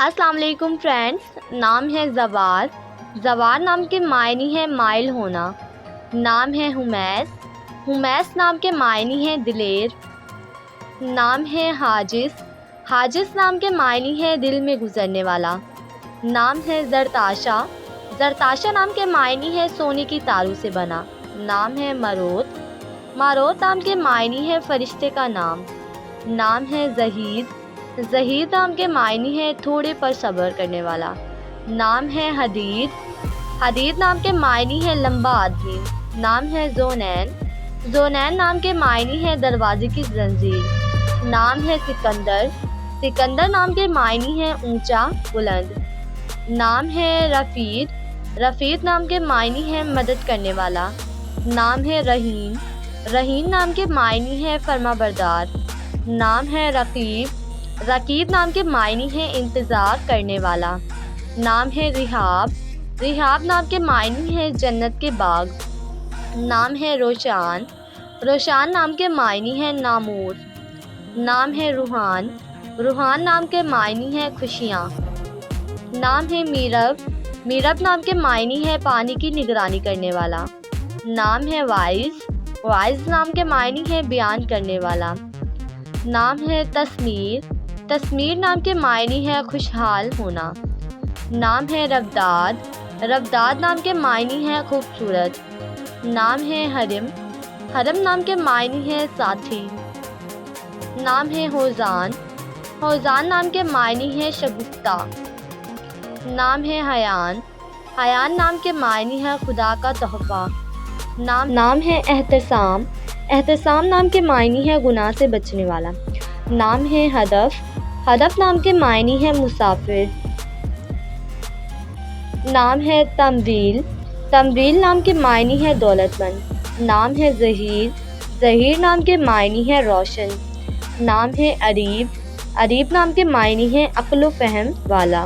السلام علیکم فرینڈس، نام ہے زوار۔ زوار نام کے معنی ہے مائل ہونا۔ نام ہے حمیس۔ حمیس نام کے معنی ہے دلیر۔ نام ہے حاجس۔ حاجس نام کے معنی ہے دل میں گزرنے والا۔ نام ہے زرتاشا۔ زرتاشا نام کے معنی ہے سونے کی تاروں سے بنا۔ نام ہے ماروت۔ ماروت نام کے معنی ہے فرشتے کا نام۔ نام ہے زہید۔ زہید نام کے معنی ہے تھوڑے پر صبر کرنے والا۔ نام ہے حدید۔ حدید نام کے معنی ہے لمبا آدمی۔ نام ہے زونین۔ زونین نام کے معنی ہے دروازے کی زنجیر۔ نام ہے سکندر۔ سکندر نام کے معنی ہے اونچا، بلند۔ نام ہے رفیق۔ رفیق نام کے معنی ہے مدد کرنے والا۔ نام ہے رحیم۔ رحیم نام کے معنی ہے فرما بردار۔ نام ہے رقیب۔ رقیب نام کے معنی ہے انتظار کرنے والا۔ نام ہے ریحاب۔ ریحاب نام کے معنی ہے جنت کے باغ۔ نام ہے روشان۔ روشان نام کے معنی ہے نامور۔ نام ہے روحان۔ روحان نام کے معنی ہے خوشیاں۔ نام ہے میرب۔ میرب نام کے معنی ہے پانی کی نگرانی کرنے والا۔ نام ہے وائز۔ وائز نام کے معنی ہے بیان کرنے والا۔ نام ہے تسمیر۔ تسمیر نام کے معنی ہے خوشحال ہونا۔ نام ہے ربداد۔ ربداد نام کے معنی ہے خوبصورت۔ نام ہے حرم۔ حرم نام کے معنی ہے ساتھی۔ نام ہے ہوزان۔ ہوزان نام کے معنی ہے شگفتہ۔ نام ہے حیان۔ حیان نام کے معنی ہے خدا کا تحفہ۔ نام ہے احتسام۔ احتسام نام کے معنی ہے گناہ سے بچنے والا۔ نام ہے ہدف۔ ہدف نام کے معنی ہے مسافر۔ نام ہے تمویل۔ تمویل نام کے معنی ہے دولت مند۔ نام ہے ظہیر۔ ظہیر نام کے معنی ہے روشن۔ نام ہے اریب۔ اریب نام کے معنی ہے عقل و فہم والا۔